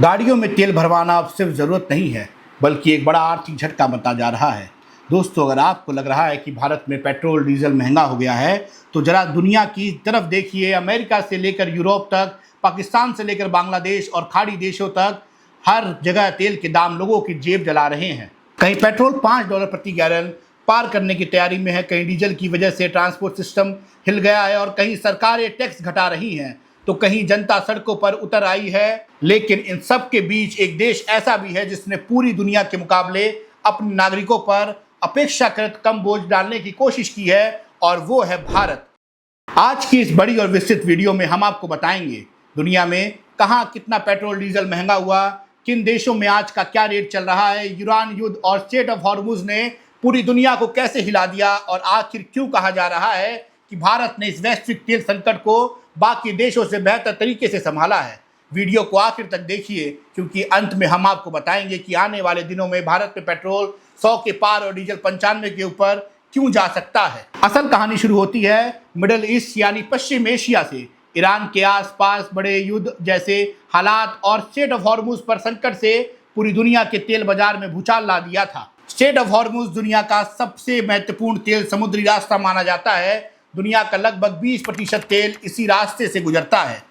गाड़ियों में तेल भरवाना अब सिर्फ ज़रूरत नहीं है, बल्कि एक बड़ा आर्थिक झटका बनता जा रहा है। दोस्तों, अगर आपको लग रहा है कि भारत में पेट्रोल डीजल महंगा हो गया है, तो ज़रा दुनिया की तरफ देखिए। अमेरिका से लेकर यूरोप तक, पाकिस्तान से लेकर बांग्लादेश और खाड़ी देशों तक हर जगह तेल के दाम लोगों की जेब जला रहे हैं। कहीं पेट्रोल $5 प्रति गैलन पार करने की तैयारी में है, कहीं डीजल की वजह से ट्रांसपोर्ट सिस्टम हिल गया है और कहीं सरकारें टैक्स घटा रही हैं, तो कहीं जनता सड़कों पर उतर आई है। लेकिन इन सब के बीच एक देश ऐसा भी है जिसने पूरी दुनिया के मुकाबले अपने नागरिकों पर अपेक्षाकृत कम बोझ डालने की कोशिश की है, और वो है भारत। आज की इस बड़ी और विस्तृत वीडियो में हम आपको बताएंगे दुनिया में कहाँ कितना पेट्रोल डीजल महंगा हुआ, किन देशों में आज का क्या रेट चल रहा है, ईरान युद्ध और स्ट्रेट ऑफ हॉर्मुज ने पूरी दुनिया को कैसे हिला दिया, और आखिर क्यों कहा जा रहा है कि भारत ने इस वैश्विक तेल संकट को बाकी देशों से बेहतर तरीके से संभाला है। वीडियो को आखिर तक देखिए, क्योंकि अंत में हम आपको बताएंगे कि आने वाले दिनों में भारत में पेट्रोल 100 के पार और डीजल 95 के ऊपर क्यों जा सकता है। असल कहानी शुरू होती है मिडल ईस्ट यानी पश्चिम एशिया से। ईरान के आसपास बड़े युद्ध जैसे हालात और स्ट्रेट ऑफ हॉर्मुज पर संकट से पूरी दुनिया के तेल बाजार में भूचाल ला दिया था। स्ट्रेट ऑफ हॉर्मुज दुनिया का सबसे महत्वपूर्ण तेल समुद्री रास्ता माना जाता है। दुनिया का लगभग 20% तेल इसी रास्ते से गुजरता है।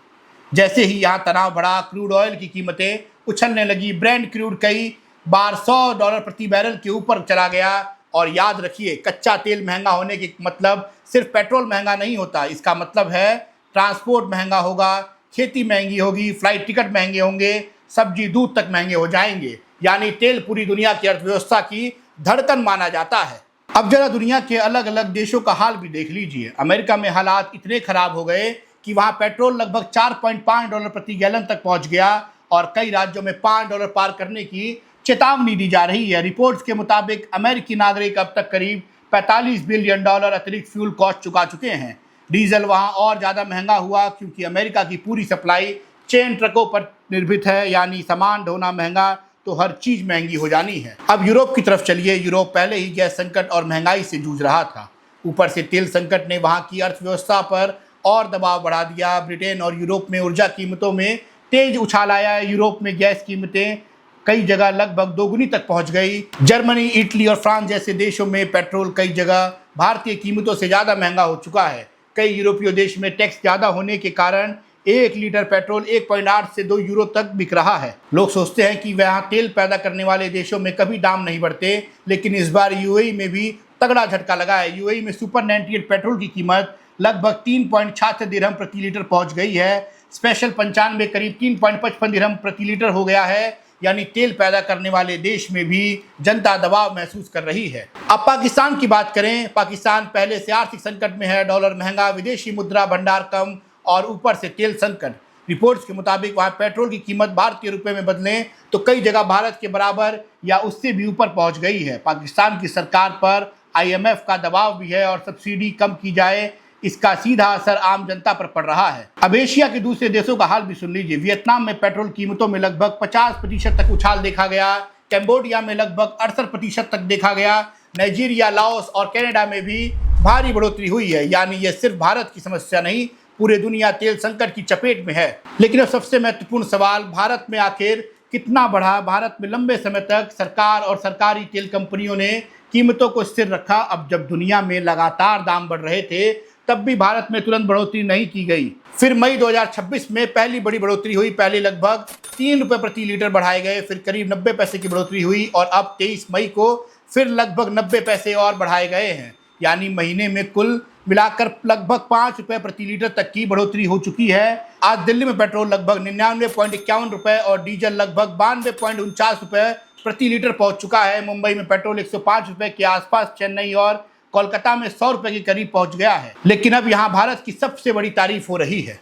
जैसे ही यहाँ तनाव बढ़ा, क्रूड ऑयल की कीमतें उछलने लगी। ब्रेंट क्रूड कई बार $100 प्रति बैरल के ऊपर चला गया। और याद रखिए, कच्चा तेल महंगा होने के मतलब सिर्फ पेट्रोल महंगा नहीं होता। इसका मतलब है ट्रांसपोर्ट महंगा होगा, खेती महंगी होगी, फ्लाइट टिकट महंगे होंगे, सब्जी दूध तक महंगे हो जाएंगे। यानी तेल पूरी दुनिया की अर्थव्यवस्था की धड़कन माना जाता है। अब जरा दुनिया के अलग अलग देशों का हाल भी देख लीजिए। अमेरिका में हालात इतने खराब हो गए कि वहाँ पेट्रोल लगभग $4.5 प्रति गैलन तक पहुँच गया, और कई राज्यों में $5 पार करने की चेतावनी दी जा रही है। रिपोर्ट्स के मुताबिक अमेरिकी नागरिक अब तक करीब $45 बिलियन अतिरिक्त फ्यूल कॉस्ट चुका चुके हैं। डीजल वहाँ और ज़्यादा महंगा हुआ क्योंकि अमेरिका की पूरी सप्लाई चेन ट्रकों पर निर्भर है। यानी सामान ढोना महंगा तो हर चीज़ महंगी हो जानी है। अब यूरोप की तरफ चलिए। यूरोप पहले ही गैस संकट और महंगाई से जूझ रहा था। ऊपर से तेल संकट ने वहाँ की अर्थव्यवस्था पर और दबाव बढ़ा दिया। ब्रिटेन और यूरोप में ऊर्जा कीमतों में तेज उछाल आया है। यूरोप में गैस कीमतें कई जगह लगभग दोगुनी तक पहुंच गई। जर्मनी, इटली और फ्रांस जैसे देशों में पेट्रोल कई जगह भारतीय कीमतों से ज़्यादा महंगा हो चुका है। कई यूरोपीय देश में टैक्स ज़्यादा होने के कारण 1 लीटर पेट्रोल 1.8 से 2 यूरो तक बिक रहा है। लोग सोचते हैं कि वहाँ तेल पैदा करने वाले देशों में कभी दाम नहीं बढ़ते, लेकिन इस बार यूएई में भी तगड़ा झटका लगा है। यूएई में सुपर 98 पेट्रोल की कीमत लगभग 3.66 दिरहम प्रति लीटर पहुंच गई है। स्पेशल 95 करीब 3.55 दिरहम प्रति लीटर हो गया है। यानी तेल पैदा करने वाले देश में भी जनता दबाव महसूस कर रही है। अब पाकिस्तान की बात करें। पाकिस्तान पहले से आर्थिक संकट में है। डॉलर महंगा, विदेशी मुद्रा भंडार कम और ऊपर से तेल संकट। रिपोर्ट्स के मुताबिक वहाँ पेट्रोल की कीमत भारतीय रुपए में बदलें तो कई जगह भारत के बराबर या उससे भी ऊपर पहुँच गई है। पाकिस्तान की सरकार पर IMF का दबाव भी है, और सब्सिडी कम की जाए इसका सीधा असर आम जनता पर पड़ रहा है। अब एशिया के दूसरे देशों का हाल भी सुन लीजिए। वियतनाम में पेट्रोल कीमतों में लगभग 50% तक उछाल देखा गया। कैम्बोडिया में लगभग 68% तक देखा गया। नाइजीरिया, लाओस और कनाडा में भी भारी बढ़ोतरी हुई है। यानी यह सिर्फ भारत की समस्या नहीं, पूरे दुनिया तेल संकट की चपेट में है। लेकिन अब सबसे महत्वपूर्ण सवाल, भारत में आखिर कितना बढ़ा। भारत में लंबे समय तक सरकार और सरकारी तेल कंपनियों ने कीमतों को स्थिर रखा। अब जब दुनिया में लगातार दाम बढ़ रहे थे, तब भी भारत में तुरंत बढ़ोतरी नहीं की गई। फिर मई 2026 में पहली बड़ी बढ़ोतरी हुई। पहले लगभग ₹3 प्रति लीटर बढ़ाए गए, फिर करीब 90 पैसे की बढ़ोतरी हुई, और अब 23 मई को फिर लगभग 90 पैसे और बढ़ाए गए हैं। यानी महीने में कुल मिलाकर लगभग ₹5 प्रति लीटर तक की बढ़ोतरी हो चुकी है। आज दिल्ली में पेट्रोल लगभग ₹99.51 और डीजल लगभग ₹92.49 प्रति लीटर पहुंच चुका है। मुंबई में पेट्रोल ₹105 के आसपास, चेन्नई और कोलकाता में ₹100 के करीब पहुंच गया है। लेकिन अब यहाँ भारत की सबसे बड़ी तारीफ हो रही है।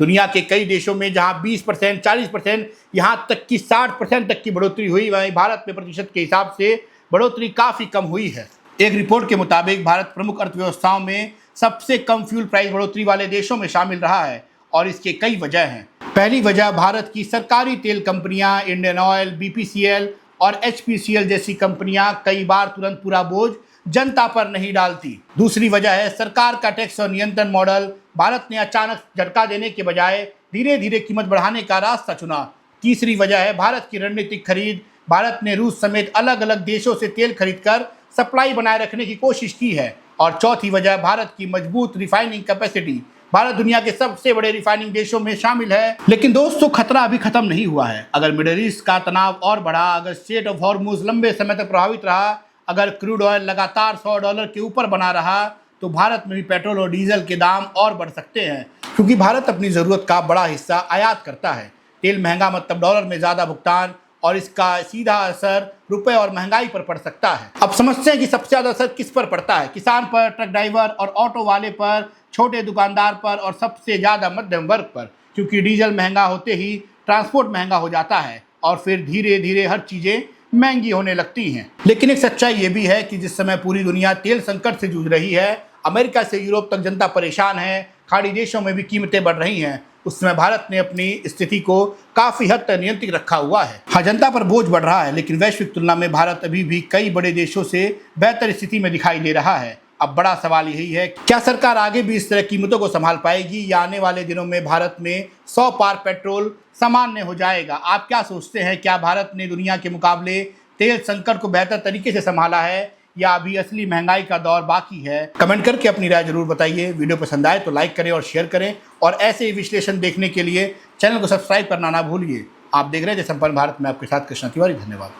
दुनिया के कई देशों में जहाँ 20%, 40%, यहाँ तक कि 60% तक की बढ़ोतरी हुई, वहीं भारत में प्रतिशत के हिसाब से बढ़ोतरी काफ़ी कम हुई है। एक रिपोर्ट के मुताबिक भारत प्रमुख अर्थव्यवस्थाओं में सबसे कम फ्यूल प्राइस बढ़ोतरी वाले देशों में शामिल रहा है, और इसके कई वजह हैं। पहली वजह, भारत की सरकारी तेल कंपनियां इंडियन ऑयल, BPCL और HPCL जैसी कंपनियां कई बार तुरंत पूरा बोझ जनता पर नहीं डालती। दूसरी वजह है सरकार का टैक्स और नियंत्रण मॉडल। भारत ने अचानक झटका देने के बजाय धीरे धीरे कीमत बढ़ाने का रास्ता चुना। तीसरी वजह है भारत की रणनीतिक खरीद। भारत ने रूस समेत अलग अलग देशों से तेल खरीदकर सप्लाई बनाए रखने की कोशिश की है। और चौथी वजह भारत की मजबूत रिफाइनिंग कैपेसिटी। भारत दुनिया के सबसे बड़े रिफाइनिंग देशों में शामिल है। लेकिन दोस्तों, खतरा अभी खत्म नहीं हुआ है। अगर मिडिल ईस्ट का तनाव और बढ़ा, अगर स्ट्रेट ऑफ हॉर्मुज लंबे समय तक प्रभावित रहा, अगर क्रूड ऑयल लगातार $100 के ऊपर बना रहा, तो भारत में भी पेट्रोल और डीजल के दाम और बढ़ सकते हैं, क्योंकि भारत अपनी ज़रूरत का बड़ा हिस्सा आयात करता है। तेल महंगा मतलब डॉलर में ज़्यादा भुगतान, और इसका सीधा असर रुपए और महंगाई पर पड़ सकता है। अब समझते हैं कि सबसे ज़्यादा असर किस पर पड़ता है। किसान पर, ट्रक ड्राइवर और ऑटो वाले पर, छोटे दुकानदार पर, और सबसे ज़्यादा मध्यम वर्ग पर, क्योंकि डीजल महंगा होते ही ट्रांसपोर्ट महंगा हो जाता है और फिर धीरे धीरे हर चीज़ें महंगी होने लगती हैं। लेकिन एक सच्चाई ये भी है कि जिस समय पूरी दुनिया तेल संकट से जूझ रही है, अमेरिका से यूरोप तक जनता परेशान है, खाड़ी देशों में भी कीमतें बढ़ रही हैं, उस समय भारत ने अपनी स्थिति को काफ़ी हद तक नियंत्रित रखा हुआ है। हाँ, जनता पर बोझ बढ़ रहा है, लेकिन वैश्विक तुलना में भारत अभी भी कई बड़े देशों से बेहतर स्थिति में दिखाई दे रहा है। अब बड़ा सवाल यही है, क्या सरकार आगे भी इस तरह कीमतों को संभाल पाएगी, या आने वाले दिनों में भारत में 100 पार पेट्रोल सामान्य हो जाएगा? आप क्या सोचते हैं? क्या भारत ने दुनिया के मुकाबले तेल संकट को बेहतर तरीके से संभाला है, या अभी असली महंगाई का दौर बाकी है? कमेंट करके अपनी राय जरूर बताइए। वीडियो पसंद आए तो लाइक करें और शेयर करें, और ऐसे ही विश्लेषण देखने के लिए चैनल को सब्सक्राइब करना ना भूलिए। आप देख रहे थे संपन्न भारत में आपके साथ कृष्णा तिवारी। धन्यवाद।